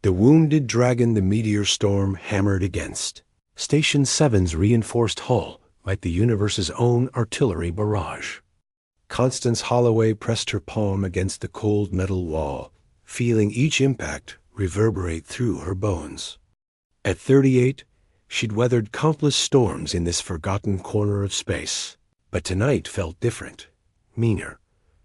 The wounded dragon the meteor storm hammered against. Station 7's reinforced hull, like the universe's own artillery barrage. Constance Holloway pressed her palm against the cold metal wall, feeling each impact reverberate through her bones. At 38, she'd weathered countless storms in this forgotten corner of space, but tonight felt different, meaner,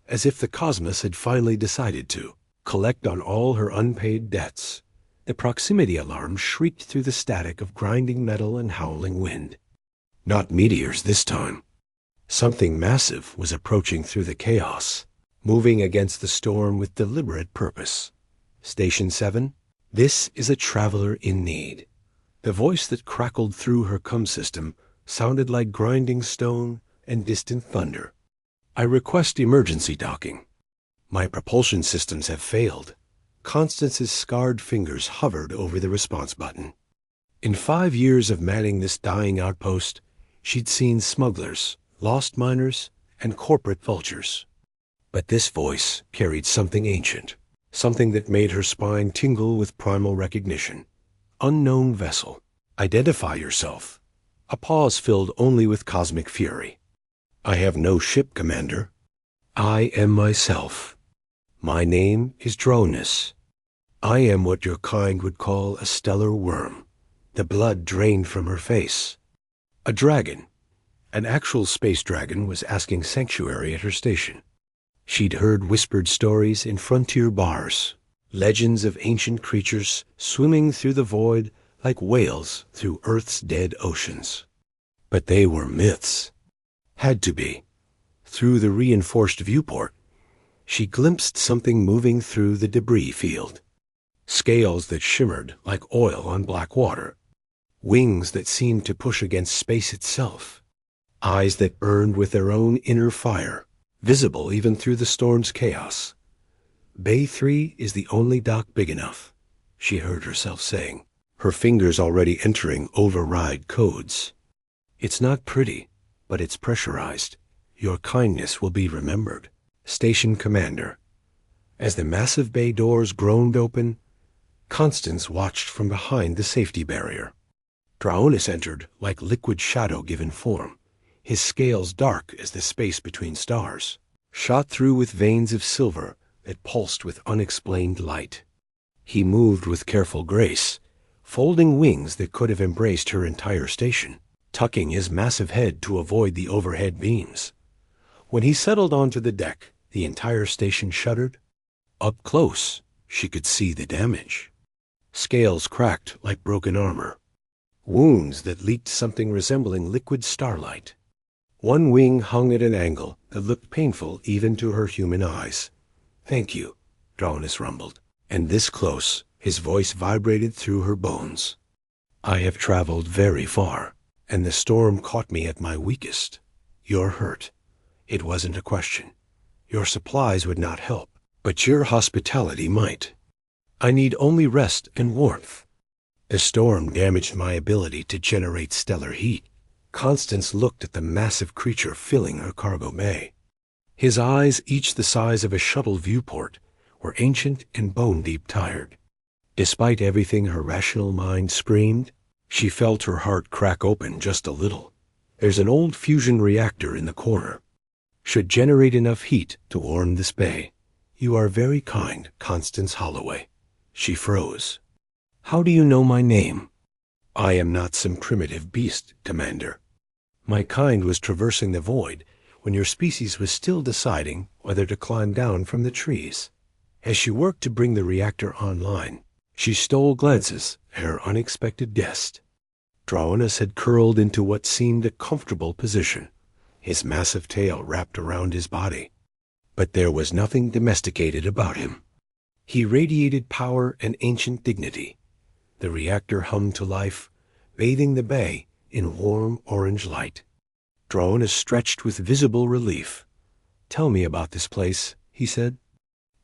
as if the cosmos had finally decided to collect on all her unpaid debts. The proximity alarm shrieked through the static of grinding metal and howling wind. Not meteors this time. Something massive was approaching through the chaos, moving against the storm with deliberate purpose. Station 7, this is a traveler in need. The voice that crackled through her com system sounded like grinding stone and distant thunder. I request emergency docking. My propulsion systems have failed. Constance's scarred fingers hovered over the response button. In 5 years of manning this dying outpost, she'd seen smugglers, lost miners, and corporate vultures. But this voice carried something ancient, something that made her spine tingle with primal recognition. Unknown vessel. Identify yourself. A pause filled only with cosmic fury. I have no ship, Commander. I am myself. My name is Draonus. I am what your kind would call a stellar worm. The blood drained from her face. A dragon. An actual space dragon was asking sanctuary at her station. She'd heard whispered stories in frontier bars, legends of ancient creatures swimming through the void like whales through Earth's dead oceans. But they were myths. Had to be. Through the reinforced viewport, she glimpsed something moving through the debris field. Scales that shimmered like oil on black water. Wings that seemed to push against space itself. Eyes that burned with their own inner fire, visible even through the storm's chaos. Bay 3 is the only dock big enough, she heard herself saying, her fingers already entering override codes. It's not pretty, but it's pressurized. Your kindness will be remembered. Station Commander. As the massive bay doors groaned open, Constance watched from behind the safety barrier. Draonus entered like liquid shadow given form, his scales dark as the space between stars, shot through with veins of silver that pulsed with unexplained light. He moved with careful grace, folding wings that could have embraced her entire station, tucking his massive head to avoid the overhead beams. When he settled onto the deck, the entire station shuddered. Up close, she could see the damage. Scales cracked like broken armor. Wounds that leaked something resembling liquid starlight. One wing hung at an angle that looked painful even to her human eyes. Thank you, Draonus rumbled, and this close, his voice vibrated through her bones. I have traveled very far, and the storm caught me at my weakest. You're hurt. It wasn't a question. Your supplies would not help, but your hospitality might. I need only rest and warmth. The storm damaged my ability to generate stellar heat. Constance looked at the massive creature filling her cargo bay. His eyes, each the size of a shuttle viewport, were ancient and bone-deep tired. Despite everything her rational mind screamed, she felt her heart crack open just a little. There's an old fusion reactor in the corner. Should generate enough heat to warm this bay. You are very kind, Constance Holloway. She froze. How do you know my name? I am not some primitive beast, Commander. My kind was traversing the void when your species was still deciding whether to climb down from the trees. As she worked to bring the reactor online, she stole glances at her unexpected guest. Draonus had curled into what seemed a comfortable position, his massive tail wrapped around his body. But there was nothing domesticated about him. He radiated power and ancient dignity. The reactor hummed to life, bathing the bay in warm orange light. Draonus stretched with visible relief. Tell me about this place, he said.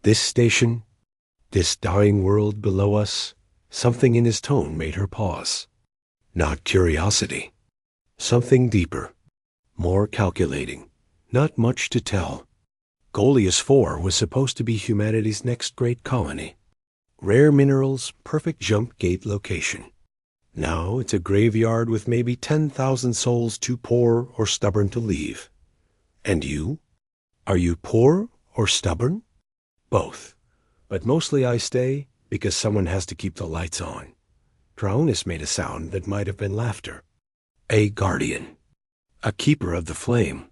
This station, this dying world below us. Something in his tone made her pause. Not curiosity. Something deeper. More calculating. Not much to tell. Golius 4 was supposed to be humanity's next great colony. Rare minerals, perfect jump gate location. Now it's a graveyard with maybe 10,000 souls too poor or stubborn to leave. And you? Are you poor or stubborn? Both. But mostly I stay because someone has to keep the lights on. Draonus made a sound that might have been laughter. A guardian. A keeper of the flame.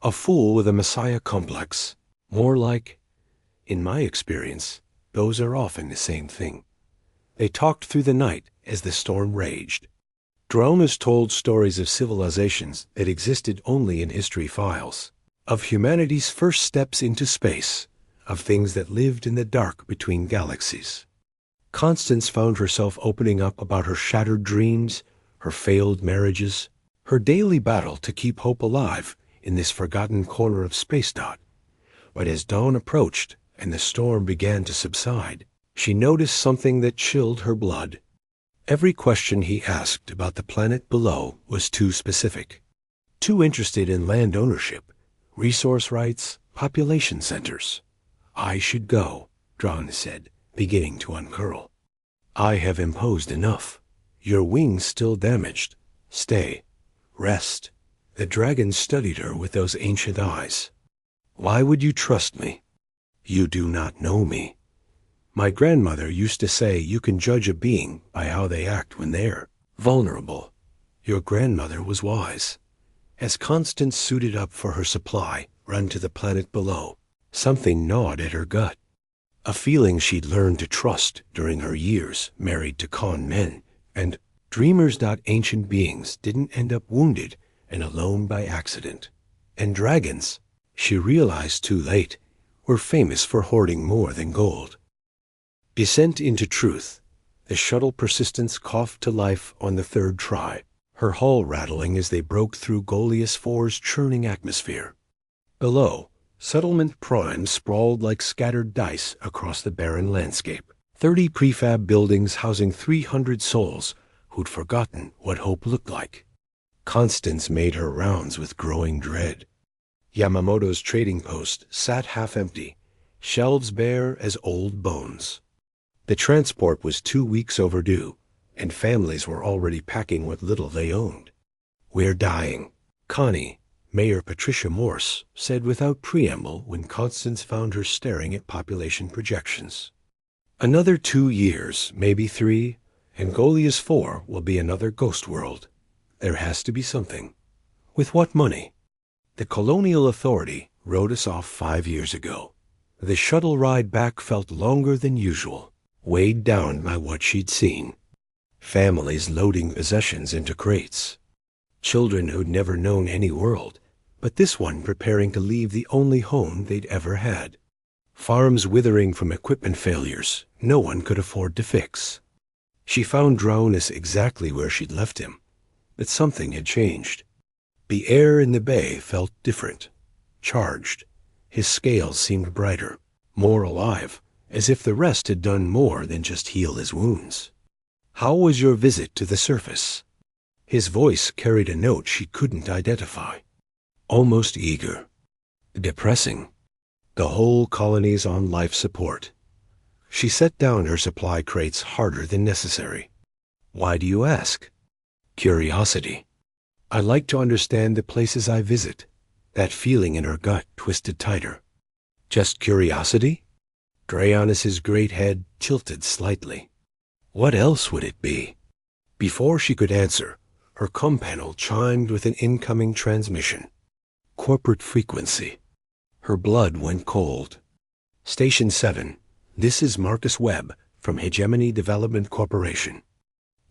A fool with a messiah complex. More like, in my experience, those are often the same thing. They talked through the night as the storm raged. Draonus told stories of civilizations that existed only in history files, of humanity's first steps into space, of things that lived in the dark between galaxies. Constance found herself opening up about her shattered dreams, her failed marriages, her daily battle to keep hope alive in this forgotten corner of space. But as dawn approached and the storm began to subside, she noticed something that chilled her blood. Every question he asked about the planet below was too specific, too interested in land ownership, resource rights, population centers. I should go, Draonus said, beginning to uncurl. I have imposed enough. Your wings still damaged. Stay. Rest. The dragon studied her with those ancient eyes. Why would you trust me? You do not know me. My grandmother used to say you can judge a being by how they act when they're vulnerable. Your grandmother was wise. As Constance suited up for her supply run to the planet below, something gnawed at her gut. A feeling she'd learned to trust during her years married to con men, and dreamers. Ancient beings didn't end up wounded and alone by accident. And dragons, she realized too late, were famous for hoarding more than gold. Descent into truth. The shuttle Persistence coughed to life on the third try, her hull rattling as they broke through Goliath 4's churning atmosphere. Below, Settlement Prime sprawled like scattered dice across the barren landscape. 30 prefab buildings housing 300 souls who'd forgotten what hope looked like. Constance made her rounds with growing dread. Yamamoto's trading post sat half empty, shelves bare as old bones. The transport was 2 weeks overdue, and families were already packing what little they owned. We're dying, Connie, Mayor Patricia Morse, said without preamble when Constance found her staring at population projections. Another 2 years, maybe 3, and Goliath 4 will be another ghost world. There has to be something. With what money? The Colonial Authority wrote us off 5 years ago. The shuttle ride back felt longer than usual, weighed down by what she'd seen. Families loading possessions into crates. Children who'd never known any world, but this one preparing to leave the only home they'd ever had. Farms withering from equipment failures no one could afford to fix. She found Draonus exactly where she'd left him, but something had changed. The air in the bay felt different, charged. His scales seemed brighter, more alive, as if the rest had done more than just heal his wounds. How was your visit to the surface? His voice carried a note she couldn't identify. Almost eager. Depressing. The whole colony's on life support. She set down her supply crates harder than necessary. Why do you ask? Curiosity. I like to understand the places I visit. That feeling in her gut twisted tighter. Just curiosity? Draonus's great head tilted slightly. What else would it be? Before she could answer, her comm panel chimed with an incoming transmission. Corporate frequency. Her blood went cold. Station 7, this is Marcus Webb from Hegemony Development Corporation.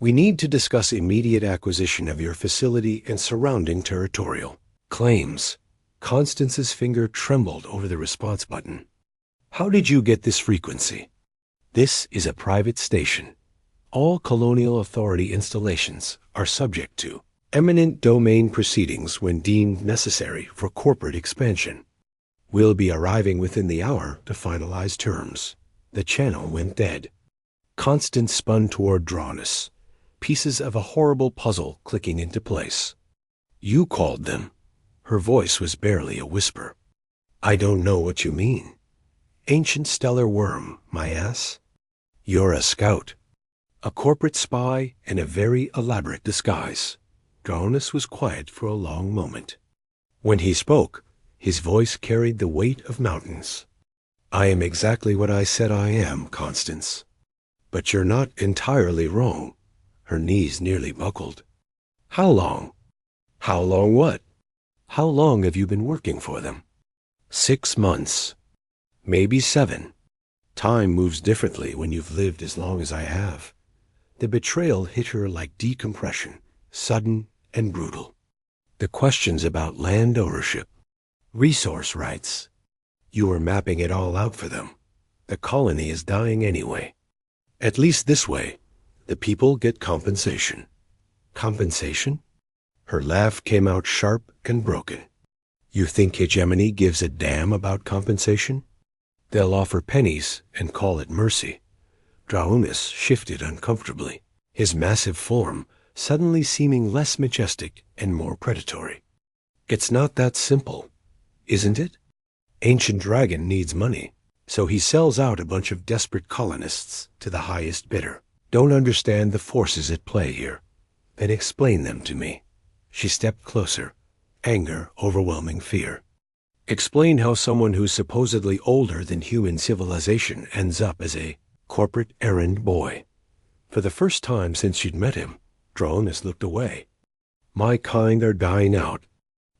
We need to discuss immediate acquisition of your facility and surrounding territorial claims. Constance's finger trembled over the response button. How did you get this frequency? This is a private station. All Colonial Authority installations are subject to eminent domain proceedings when deemed necessary for corporate expansion. We'll be arriving within the hour to finalize terms. The channel went dead. Constance spun toward Draonus, pieces of a horrible puzzle clicking into place. You called them. Her voice was barely a whisper. I don't know what you mean. Ancient stellar worm, my ass. You're a scout. A corporate spy in a very elaborate disguise. Draonus was quiet for a long moment. When he spoke, his voice carried the weight of mountains. I am exactly what I said I am, Constance. But you're not entirely wrong. Her knees nearly buckled. How long? How long what? How long have you been working for them? 6 months. Maybe 7. Time moves differently when you've lived as long as I have. The betrayal hit her like decompression, sudden and brutal. The questions about land ownership, resource rights. You were mapping it all out for them. The colony is dying anyway. At least this way, the people get compensation. Compensation? Her laugh came out sharp and broken. You think hegemony gives a damn about compensation? They'll offer pennies and call it mercy. Draonus shifted uncomfortably, his massive form suddenly seeming less majestic and more predatory. It's not that simple, isn't it? Ancient Dragon needs money, so he sells out a bunch of desperate colonists to the highest bidder. Don't understand the forces at play here. Then explain them to me. She stepped closer, anger overwhelming fear. Explain how someone who's supposedly older than human civilization ends up as a corporate errand boy. For the first time since she'd met him, Draonus looked away. My kind are dying out.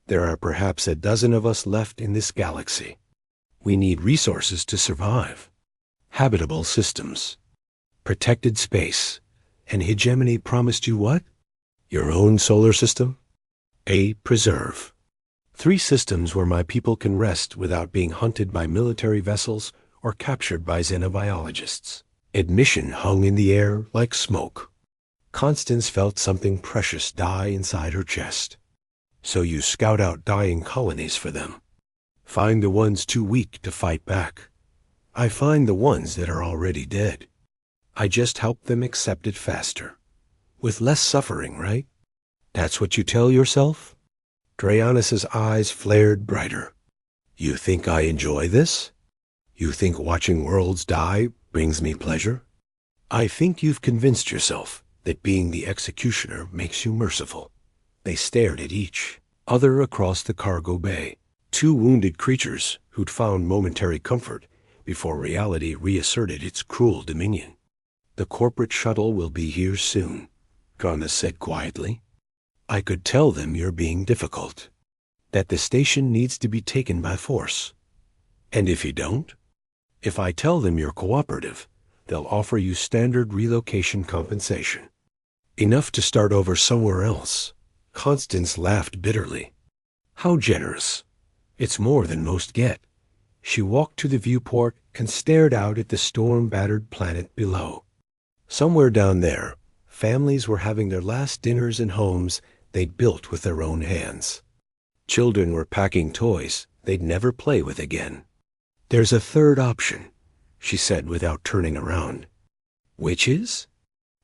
There are perhaps a dozen of us left in this galaxy. We need resources to survive. Habitable systems. Protected space. And hegemony promised you what? Your own solar system? A preserve. 3 systems where my people can rest without being hunted by military vessels or captured by xenobiologists. Admission hung in the air like smoke. Constance felt something precious die inside her chest. So you scout out dying colonies for them. Find the ones too weak to fight back. I find the ones that are already dead. I just help them accept it faster. With less suffering, right? That's what you tell yourself? Draonus's eyes flared brighter. You think I enjoy this? You think watching worlds die brings me pleasure? I think you've convinced yourself that being the executioner makes you merciful. They stared at each other across the cargo bay, 2 wounded creatures who'd found momentary comfort before reality reasserted its cruel dominion. The corporate shuttle will be here soon, Draonus said quietly. I could tell them you're being difficult, that the station needs to be taken by force. And if you don't? If I tell them you're cooperative, they'll offer you standard relocation compensation. Enough to start over somewhere else. Constance laughed bitterly. How generous. It's more than most get. She walked to the viewport and stared out at the storm-battered planet below. Somewhere down there, families were having their last dinners in homes they'd built with their own hands. Children were packing toys they'd never play with again. There's a third option, she said without turning around. Which is?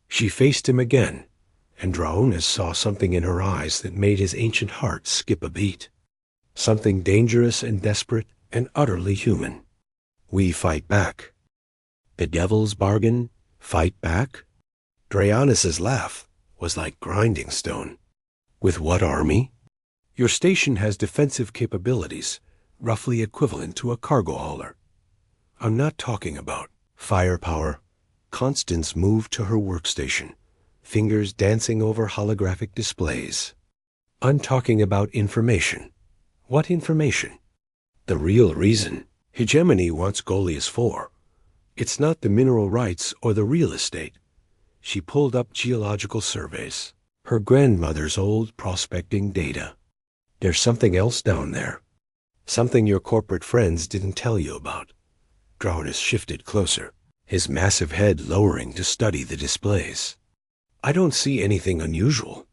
She faced him again, and Draonus saw something in her eyes that made his ancient heart skip a beat. Something dangerous and desperate and utterly human. We fight back. The devil's bargain? Fight back? Draonus's laugh was like grinding stone. With what army? Your station has defensive capabilities, roughly equivalent to a cargo hauler. I'm not talking about firepower. Constance moved to her workstation, fingers dancing over holographic displays. I'm talking about information. What information? The real reason hegemony wants Goliath 4. It's not the mineral rights or the real estate. She pulled up geological surveys, her grandmother's old prospecting data. There's something else down there. Something your corporate friends didn't tell you about. Draonus shifted closer, his massive head lowering to study the displays. I don't see anything unusual,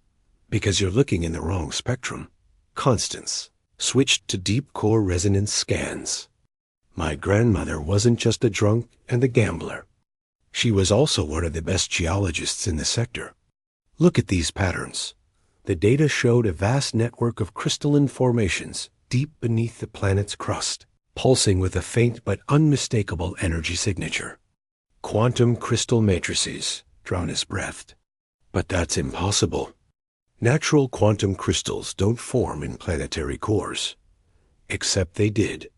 because you're looking in the wrong spectrum. Constance switched to deep core resonance scans. My grandmother wasn't just a drunk and a gambler. She was also one of the best geologists in the sector. Look at these patterns. The data showed a vast network of crystalline formations deep beneath the planet's crust, pulsing with a faint but unmistakable energy signature. Quantum crystal matrices, Draonus breathed. But that's impossible. Natural quantum crystals don't form in planetary cores. Except they did.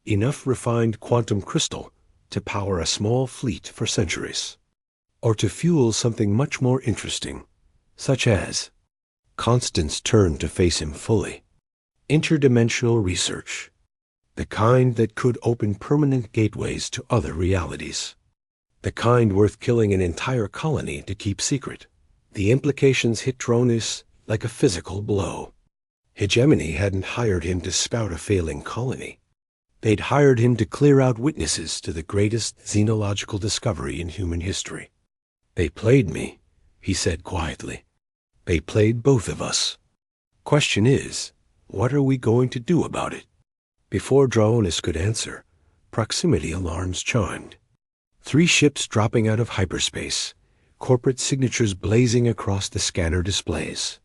Enough refined quantum crystal to power a small fleet for centuries. Or to fuel something much more interesting, such as... Constance turned to face him fully. Interdimensional research. The kind that could open permanent gateways to other realities. The kind worth killing an entire colony to keep secret. The implications hit Draonus like a physical blow. Hegemony hadn't hired him to spout a failing colony. They'd hired him to clear out witnesses to the greatest xenological discovery in human history. They played me, he said quietly. They played both of us. Question is, what are we going to do about it? Before Draonus could answer, proximity alarms chimed. 3 ships dropping out of hyperspace, corporate signatures blazing across the scanner displays.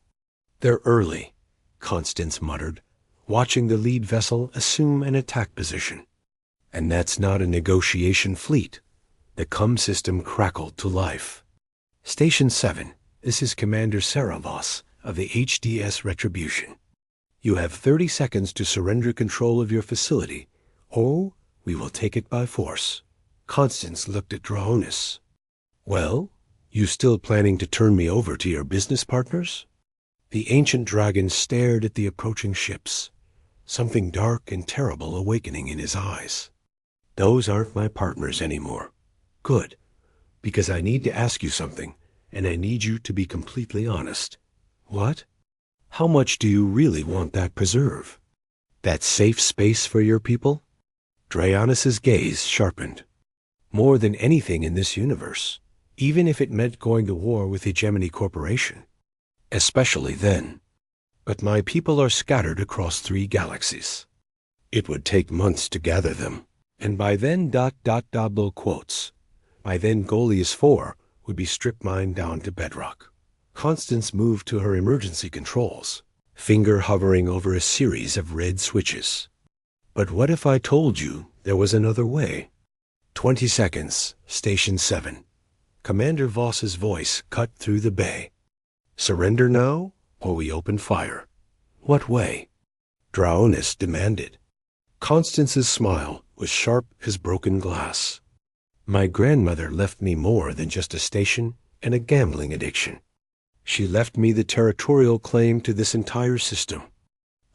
They're early, Constance muttered, watching the lead vessel assume an attack position. And that's not a negotiation fleet. The CUM system crackled to life. Station 7, this is Commander Saravos of the HDS Retribution. You have 30 seconds to surrender control of your facility, or we will take it by force. Constance looked at Draonus. Well, you still planning to turn me over to your business partners? The ancient dragon stared at the approaching ships, something dark and terrible awakening in his eyes. Those aren't my partners anymore. Good, because I need to ask you something, and I need you to be completely honest. What? How much do you really want that preserve? That safe space for your people? Draonus's gaze sharpened. More than anything in this universe, even if it meant going to war with Hegemony Corporation. Especially then. But my people are scattered across 3 galaxies. It would take months to gather them, and by then ... double quotes. By then Goliath 4 would be strip-mined down to bedrock. Constance moved to her emergency controls, finger hovering over a series of red switches. But what if I told you there was another way? 20 seconds, Station 7. Commander Voss's voice cut through the bay. Surrender now, or we open fire. What way? Draonus demanded. Constance's smile was sharp as broken glass. My grandmother left me more than just a station and a gambling addiction. She left me the territorial claim to this entire system.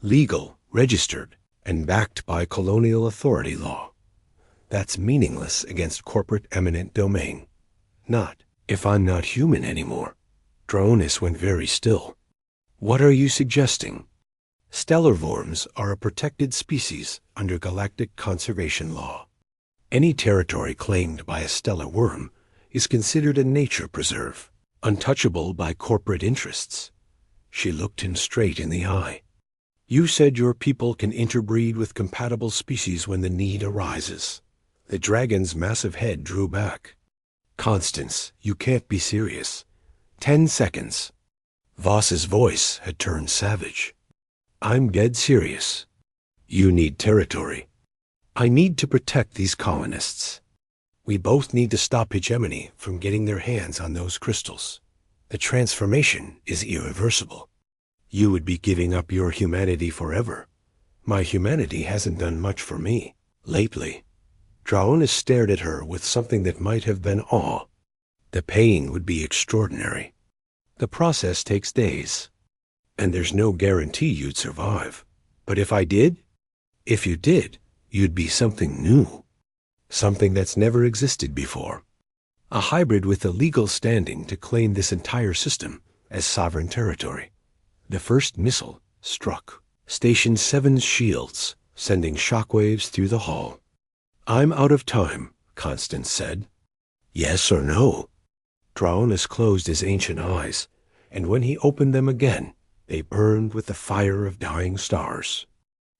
Legal, registered, and backed by colonial authority law. That's meaningless against corporate eminent domain. Not if I'm not human anymore. Draonus went very still. What are you suggesting? Stellar worms are a protected species under galactic conservation law. Any territory claimed by a stellar worm is considered a nature preserve, untouchable by corporate interests. She looked him straight in the eye. You said your people can interbreed with compatible species when the need arises. The dragon's massive head drew back. Constance, you can't be serious. 10 seconds. Voss's voice had turned savage. I'm dead serious. You need territory. I need to protect these colonists. We both need to stop Hegemony from getting their hands on those crystals. The transformation is irreversible. You would be giving up your humanity forever. My humanity hasn't done much for me lately. Draonus stared at her with something that might have been awe. The pain would be extraordinary. The process takes days. And there's no guarantee you'd survive. But if I did? If you did, you'd be something new. Something that's never existed before. A hybrid with the legal standing to claim this entire system as sovereign territory. The first missile struck Station 7's shields, sending shockwaves through the hull. I'm out of time, Constance said. Yes or no? Draonus closed his ancient eyes, and when he opened them again, they burned with the fire of dying stars.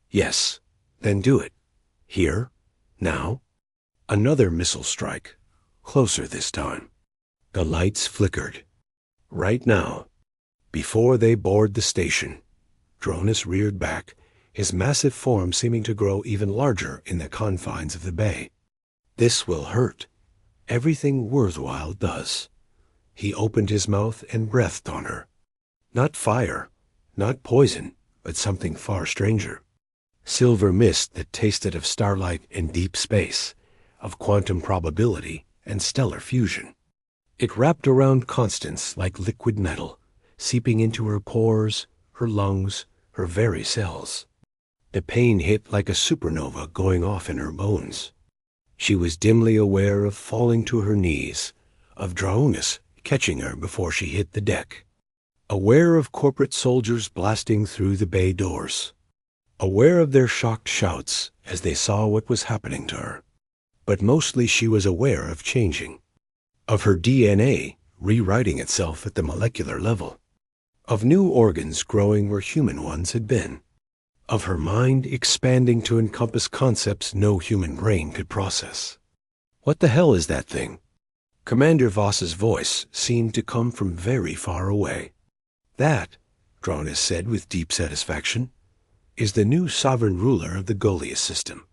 Yes, then do it. Here, now. Another missile strike, closer this time. The lights flickered. Right now, before they board the station, Draonus reared back, his massive form seeming to grow even larger in the confines of the bay. This will hurt. Everything worthwhile does. He opened his mouth and breathed on her. Not fire, not poison, but something far stranger. Silver mist that tasted of starlight and deep space, of quantum probability and stellar fusion. It wrapped around Constance like liquid metal, seeping into her pores, her lungs, her very cells. The pain hit like a supernova going off in her bones. She was dimly aware of falling to her knees, of Draonus catching her before she hit the deck. Aware of corporate soldiers blasting through the bay doors. Aware of their shocked shouts as they saw what was happening to her. But mostly she was aware of changing. Of her DNA rewriting itself at the molecular level. Of new organs growing where human ones had been. Of her mind expanding to encompass concepts no human brain could process. What the hell is that thing? Commander Voss's voice seemed to come from very far away. That, Draonus said with deep satisfaction, is the new sovereign ruler of the Goliath system.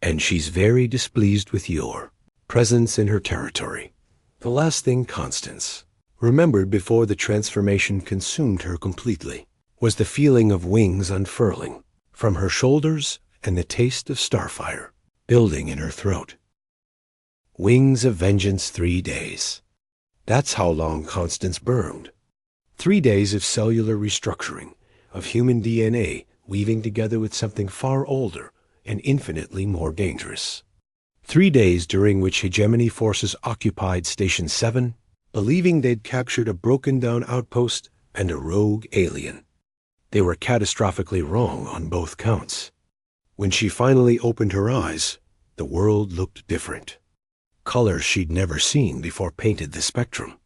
And she's very displeased with your presence in her territory. The last thing Constance remembered before the transformation consumed her completely was the feeling of wings unfurling from her shoulders and the taste of starfire building in her throat. Wings of vengeance 3 days. That's how long Constance burned. 3 days of cellular restructuring, of human DNA weaving together with something far older and infinitely more dangerous. 3 days during which hegemony forces occupied Station 7, believing they'd captured a broken-down outpost and a rogue alien. They were catastrophically wrong on both counts. When she finally opened her eyes, the world looked different. Colors she'd never seen before painted the spectrum.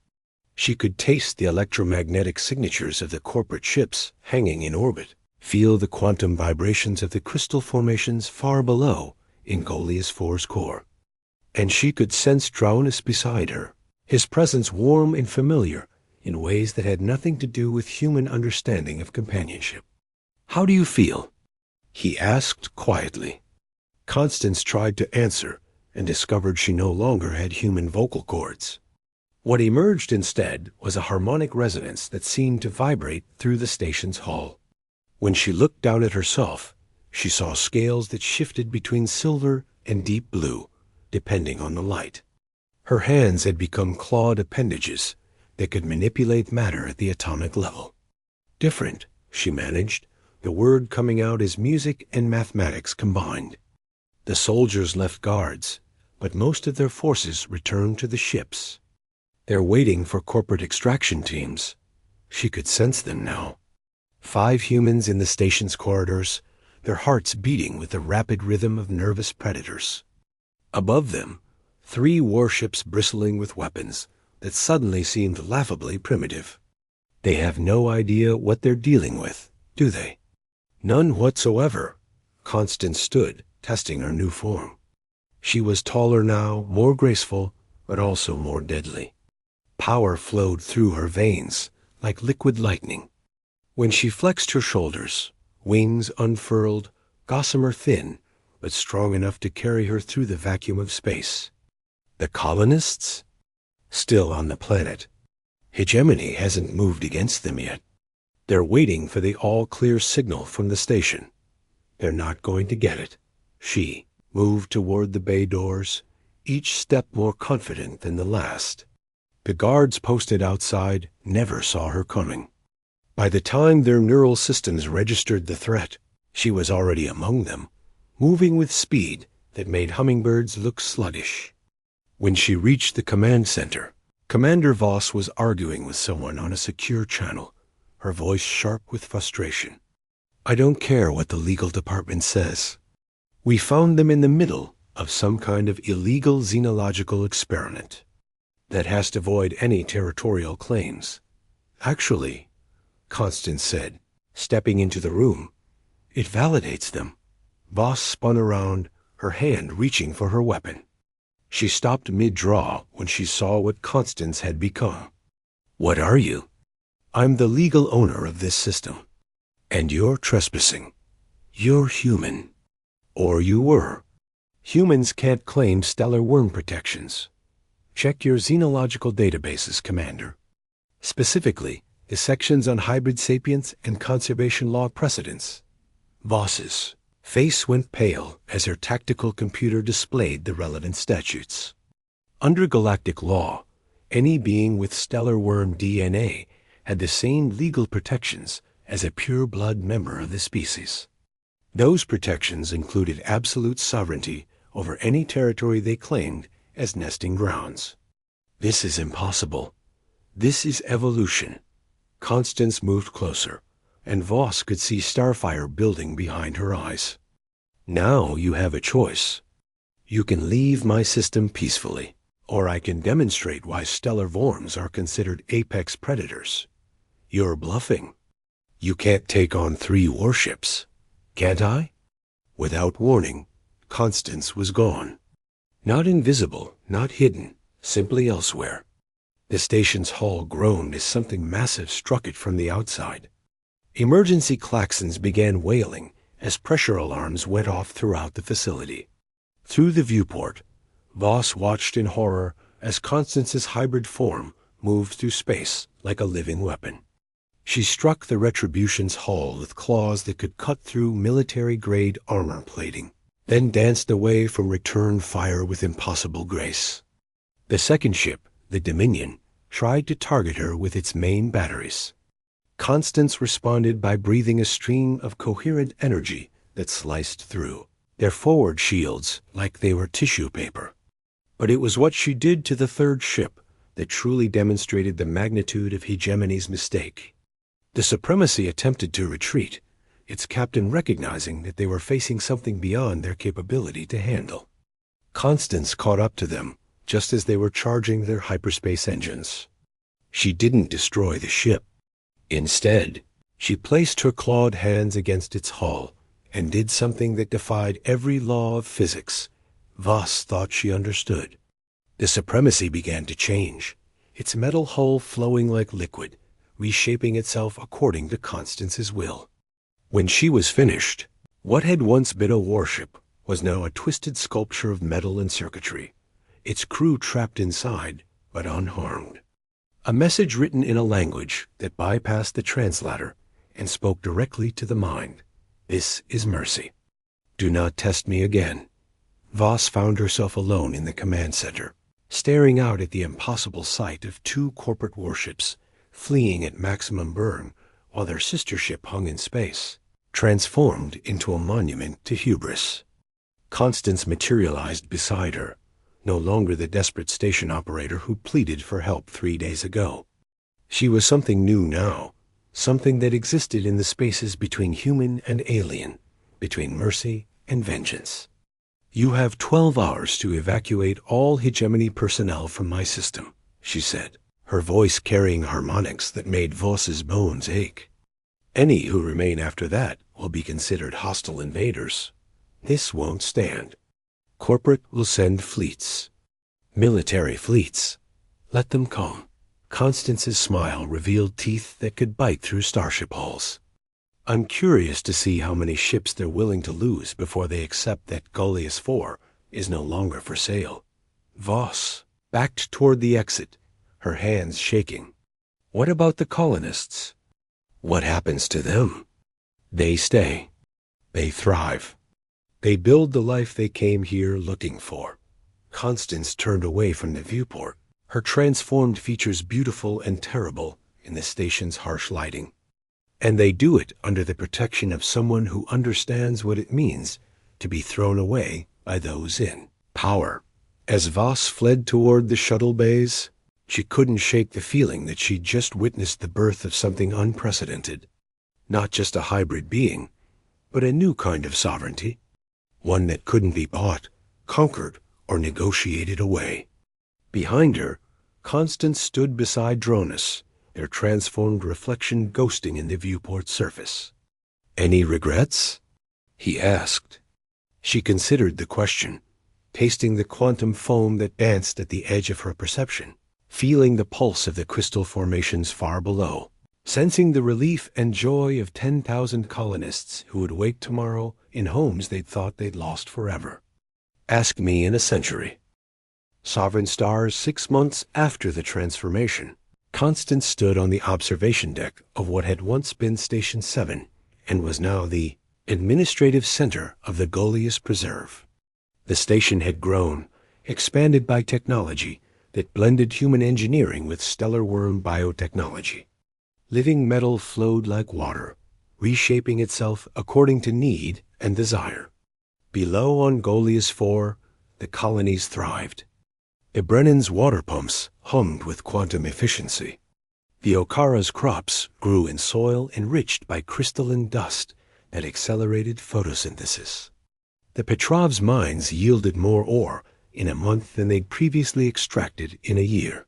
She could taste the electromagnetic signatures of the corporate ships hanging in orbit, feel the quantum vibrations of the crystal formations far below in Goliath 4's core. And she could sense Draonus beside her, his presence warm and familiar in ways that had nothing to do with human understanding of companionship. "How do you feel?" he asked quietly. Constance tried to answer and discovered she no longer had human vocal cords. What emerged instead was a harmonic resonance that seemed to vibrate through the station's hull. When she looked down at herself, she saw scales that shifted between silver and deep blue, depending on the light. Her hands had become clawed appendages that could manipulate matter at the atomic level. Different, she managed, the word coming out as music and mathematics combined. The soldiers left guards, but most of their forces returned to the ships. They're waiting for corporate extraction teams. She could sense them now. 5 humans in the station's corridors, their hearts beating with the rapid rhythm of nervous predators. Above them, 3 warships bristling with weapons that suddenly seemed laughably primitive. They have no idea what they're dealing with, do they? None whatsoever. Constance stood, testing her new form. She was taller now, more graceful, but also more deadly. Power flowed through her veins like liquid lightning. When she flexed her shoulders, wings unfurled, gossamer thin, but strong enough to carry her through the vacuum of space. The colonists? Still on the planet. Hegemony hasn't moved against them yet. They're waiting for the all-clear signal from the station. They're not going to get it. She moved toward the bay doors, each step more confident than the last. The guards posted outside never saw her coming. By the time their neural systems registered the threat, she was already among them, moving with speed that made hummingbirds look sluggish. When she reached the command center, Commander Voss was arguing with someone on a secure channel, her voice sharp with frustration. "I don't care what the legal department says. We found them in the middle of some kind of illegal xenological experiment that has to void any territorial claims. Actually," Constance said, stepping into the room, "it validates them." Voss spun around, her hand reaching for her weapon. She stopped mid-draw when she saw what Constance had become. "What are you?" "I'm the legal owner of this system. And you're trespassing. You're human. Or you were. Humans can't claim stellar worm protections. Check your xenological databases, Commander. Specifically, the sections on hybrid sapience and conservation law precedents. Voss's face went pale as her tactical computer displayed the relevant statutes. Under galactic law, any being with stellar worm DNA had the same legal protections as a pure-blood member of the species. Those protections included absolute sovereignty over any territory they claimed as nesting grounds. This is impossible. This is evolution. Constance moved closer, and Voss could see Starfire building behind her eyes. Now you have a choice. You can leave my system peacefully, or I can demonstrate why stellar worms are considered apex predators. You're bluffing. You can't take on 3 warships, can't I? Without warning, Constance was gone. Not invisible, not hidden, simply elsewhere. The station's hull groaned as something massive struck it from the outside. Emergency klaxons began wailing as pressure alarms went off throughout the facility. Through the viewport, Voss watched in horror as Constance's hybrid form moved through space like a living weapon. She struck the Retribution's hull with claws that could cut through military-grade armor plating, then danced away from return fire with impossible grace. The second ship, the Dominion, tried to target her with its main batteries. Constance responded by breathing a stream of coherent energy that sliced through, their forward shields like they were tissue paper. But it was what she did to the third ship that truly demonstrated the magnitude of hegemony's mistake. The Supremacy attempted to retreat, its captain recognizing that they were facing something beyond their capability to handle. Constance caught up to them just as they were charging their hyperspace engines. She didn't destroy the ship. Instead, she placed her clawed hands against its hull and did something that defied every law of physics Voss thought she understood. The Supremacy began to change, its metal hull flowing like liquid, reshaping itself according to Constance's will. When she was finished, what had once been a warship was now a twisted sculpture of metal and circuitry, its crew trapped inside but unharmed. A message written in a language that bypassed the translator and spoke directly to the mind. This is mercy. Do not test me again. Voss found herself alone in the command center, staring out at the impossible sight of 2 corporate warships fleeing at maximum burn while their sister ship hung in space, transformed into a monument to hubris. Constance materialized beside her, no longer the desperate station operator who pleaded for help 3 days ago. She was something new now, something that existed in the spaces between human and alien, between mercy and vengeance. You have 12 hours to evacuate all hegemony personnel from my system, she said, her voice carrying harmonics that made Voss's bones ache. Any who remain after that will be considered hostile invaders. This won't stand. Corporate will send fleets. Military fleets. Let them come. Constance's smile revealed teeth that could bite through starship hulls. I'm curious to see how many ships they're willing to lose before they accept that Gullius 4 is no longer for sale. Voss backed toward the exit, her hands shaking. What about the colonists? What happens to them? They stay. They thrive. They build the life they came here looking for. Constance turned away from the viewport, her transformed features beautiful and terrible in the station's harsh lighting. And they do it under the protection of someone who understands what it means to be thrown away by those in power. As Voss fled toward the shuttle bays, she couldn't shake the feeling that she'd just witnessed the birth of something unprecedented. Not just a hybrid being, but a new kind of sovereignty. One that couldn't be bought, conquered, or negotiated away. Behind her, Constance stood beside Draonus, their transformed reflection ghosting in the viewport surface. Any regrets? He asked. She considered the question, tasting the quantum foam that danced at the edge of her perception, feeling the pulse of the crystal formations far below, sensing the relief and joy of 10,000 colonists who would wake tomorrow in homes they'd thought they'd lost forever. Ask me in a century. Sovereign stars 6 months after the transformation. Constance stood on the observation deck of what had once been Station 7 and was now the administrative center of the Golius Preserve. The station had grown, expanded by technology that blended human engineering with stellar worm biotechnology. Living metal flowed like water, reshaping itself according to need and desire. Below on Golius 4, the colonies thrived. Brennan's water pumps hummed with quantum efficiency. The Okara's crops grew in soil enriched by crystalline dust that accelerated photosynthesis. The Petrov's mines yielded more ore in a month than they'd previously extracted in a year.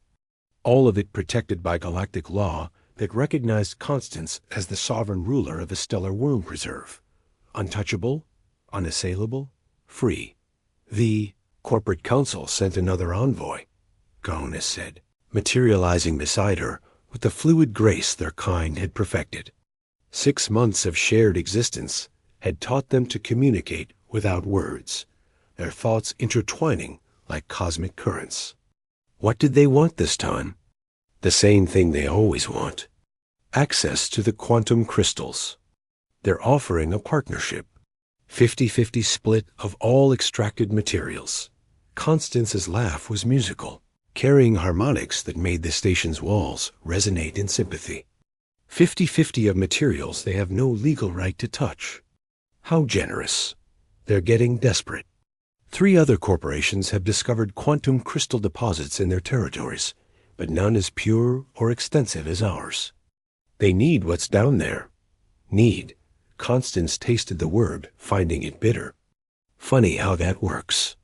All of it protected by galactic law that recognized Constance as the sovereign ruler of a stellar worm preserve. Untouchable, unassailable, free. The corporate council sent another envoy, Draonus said, materializing beside her with the fluid grace their kind had perfected. 6 months of shared existence had taught them to communicate without words, their thoughts intertwining like cosmic currents. What did they want this time? The same thing they always want. Access to the quantum crystals. They're offering a partnership. 50-50 split of all extracted materials. Constance's laugh was musical, carrying harmonics that made the station's walls resonate in sympathy. 50-50 of materials they have no legal right to touch. How generous. They're getting desperate. 3 other corporations have discovered quantum crystal deposits in their territories, but none as pure or extensive as ours. They need what's down there. Need. Constance tasted the word, finding it bitter. Funny how that works.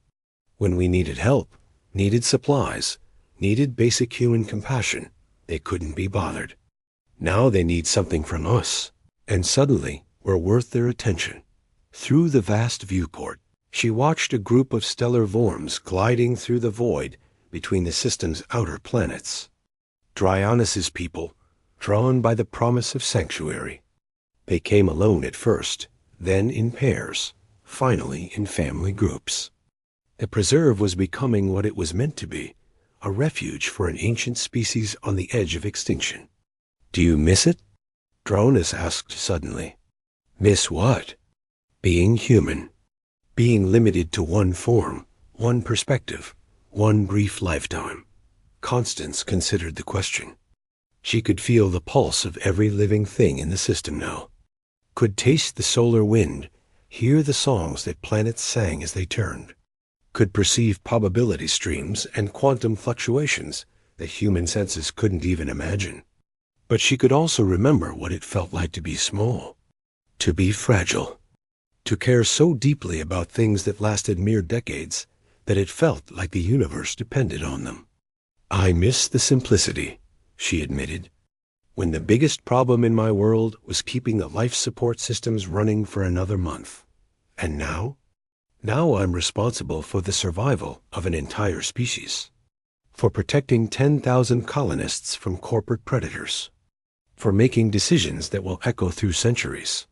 When we needed help, needed supplies, needed basic human compassion, they couldn't be bothered. Now they need something from us, and suddenly we're worth their attention. Through the vast viewport, she watched a group of stellar worms gliding through the void between the system's outer planets. Draonus's people, drawn by the promise of sanctuary. They came alone at first, then in pairs, finally in family groups. The preserve was becoming what it was meant to be, a refuge for an ancient species on the edge of extinction. Do you miss it? Draonus asked suddenly. Miss what? Being human. Being limited to one form, one perspective, one brief lifetime. Constance considered the question. She could feel the pulse of every living thing in the system now. Could taste the solar wind, hear the songs that planets sang as they turned. Could perceive probability streams and quantum fluctuations that human senses couldn't even imagine. But she could also remember what it felt like to be small, to be fragile, to care so deeply about things that lasted mere decades that it felt like the universe depended on them. I miss the simplicity, she admitted, when the biggest problem in my world was keeping the life support systems running for another month. And now? Now I'm responsible for the survival of an entire species, for protecting 10,000 colonists from corporate predators, for making decisions that will echo through centuries.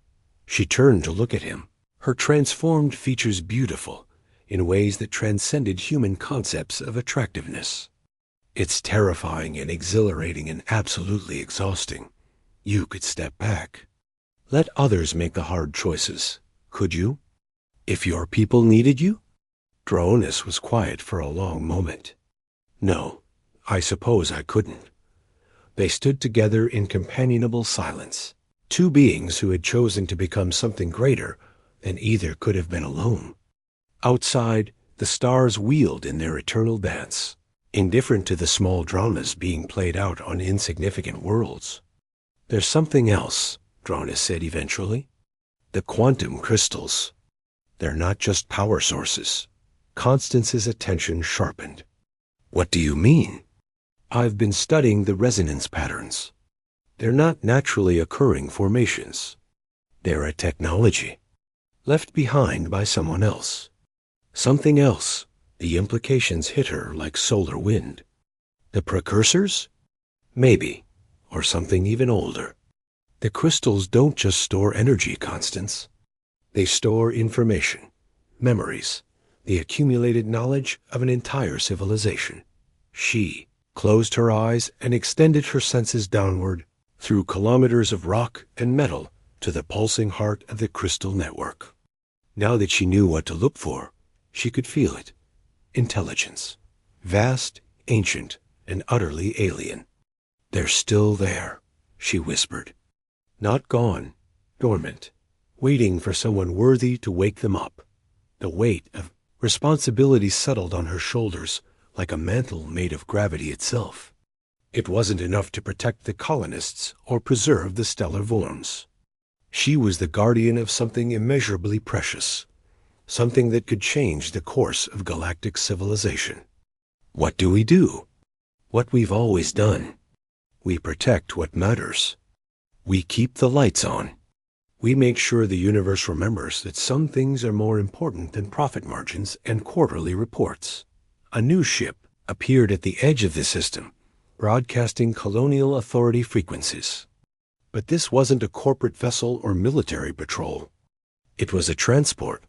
She turned to look at him, her transformed features beautiful in ways that transcended human concepts of attractiveness. It's terrifying and exhilarating and absolutely exhausting. You could step back. Let others make the hard choices, could you? If your people needed you? Draonus was quiet for a long moment. No, I suppose I couldn't. They stood together in companionable silence, 2 beings who had chosen to become something greater than either could have been alone. Outside, the stars wheeled in their eternal dance, indifferent to the small dramas being played out on insignificant worlds. There's something else, Draonus said eventually. The quantum crystals. They're not just power sources. Constance's attention sharpened. What do you mean? I've been studying the resonance patterns. They're not naturally occurring formations. They're a technology, left behind by someone else. Something else. The implications hit her like solar wind. The precursors? Maybe. Or something even older. The crystals don't just store energy, Constance. They store information, memories, the accumulated knowledge of an entire civilization. She closed her eyes and extended her senses downward through kilometers of rock and metal to the pulsing heart of the crystal network. Now that she knew what to look for, she could feel it. Intelligence. Vast, ancient, and utterly alien. "They're still there," she whispered. Not gone, dormant, waiting for someone worthy to wake them up. The weight of responsibility settled on her shoulders like a mantle made of gravity itself. It wasn't enough to protect the colonists or preserve the stellar worms. She was the guardian of something immeasurably precious, something that could change the course of galactic civilization. What do we do? What we've always done. We protect what matters. We keep the lights on. We make sure the universe remembers that some things are more important than profit margins and quarterly reports. A new ship appeared at the edge of the system, broadcasting colonial authority frequencies. But this wasn't a corporate vessel or military patrol. It was a transport,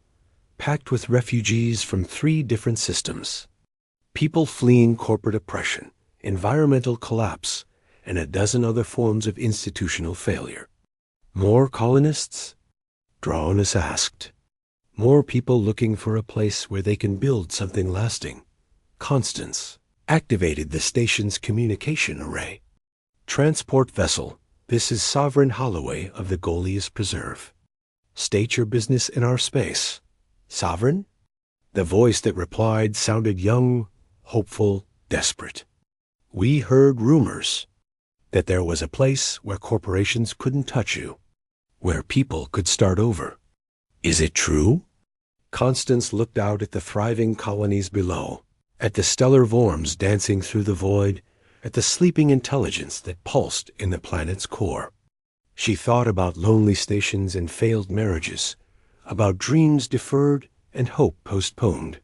packed with refugees from 3 different systems. People fleeing corporate oppression, environmental collapse, and a dozen other forms of institutional failure. More colonists? Draonus asked. More people looking for a place where they can build something lasting. Constance activated the station's communication array. Transport vessel, this is Sovereign Holloway of the Goliath Preserve. State your business in our space. Sovereign? The voice that replied sounded young, hopeful, desperate. We heard rumors that there was a place where corporations couldn't touch you, where people could start over. Is it true? Constance looked out at the thriving colonies below, at the stellar worms dancing through the void, at the sleeping intelligence that pulsed in the planet's core. She thought about lonely stations and failed marriages, about dreams deferred and hope postponed,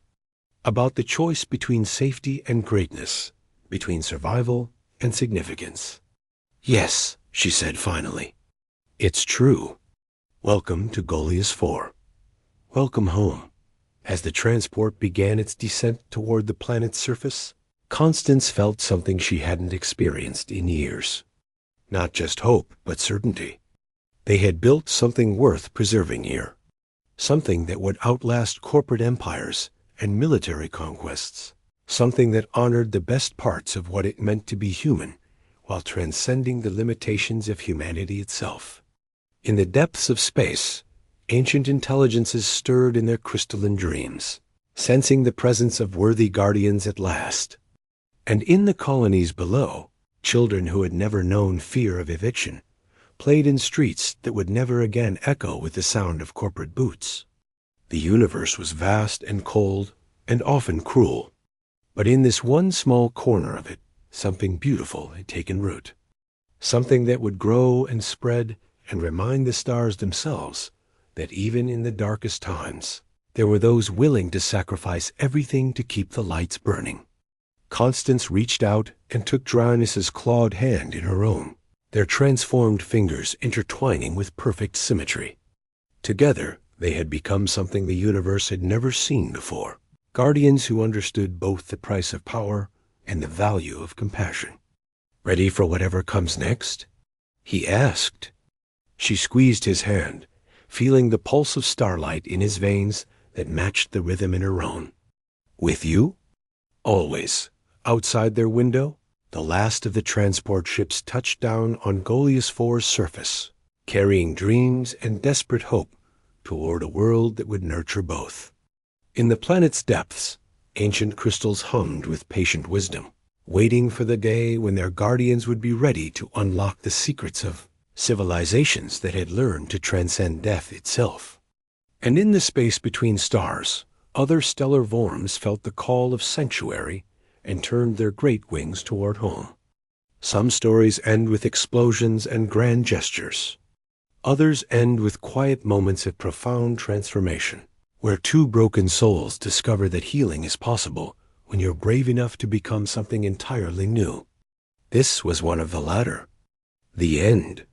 about the choice between safety and greatness, between survival and significance. Yes, she said finally. It's true. Welcome to Goliath 4. Welcome home. As the transport began its descent toward the planet's surface, Constance felt something she hadn't experienced in years. Not just hope, but certainty. They had built something worth preserving here. Something that would outlast corporate empires and military conquests. Something that honored the best parts of what it meant to be human, while transcending the limitations of humanity itself. In the depths of space, ancient intelligences stirred in their crystalline dreams, sensing the presence of worthy guardians at last. And in the colonies below, children who had never known fear of eviction played in streets that would never again echo with the sound of corporate boots. The universe was vast and cold and often cruel, but in this one small corner of it, something beautiful had taken root. Something that would grow and spread and remind the stars themselves that even in the darkest times, there were those willing to sacrifice everything to keep the lights burning. Constance reached out and took Draonus's clawed hand in her own, their transformed fingers intertwining with perfect symmetry. Together, they had become something the universe had never seen before, guardians who understood both the price of power and the value of compassion. Ready for whatever comes next? He asked. She squeezed his hand, feeling the pulse of starlight in his veins that matched the rhythm in her own. With you? Always. Outside their window, the last of the transport ships touched down on Goliath 4's surface, carrying dreams and desperate hope toward a world that would nurture both. In the planet's depths, ancient crystals hummed with patient wisdom, waiting for the day when their guardians would be ready to unlock the secrets of civilizations that had learned to transcend death itself. And in the space between stars, other stellar worms felt the call of sanctuary and turned their great wings toward home. Some stories end with explosions and grand gestures. Others end with quiet moments of profound transformation, where 2 broken souls discover that healing is possible when you're brave enough to become something entirely new. This was one of the latter. The end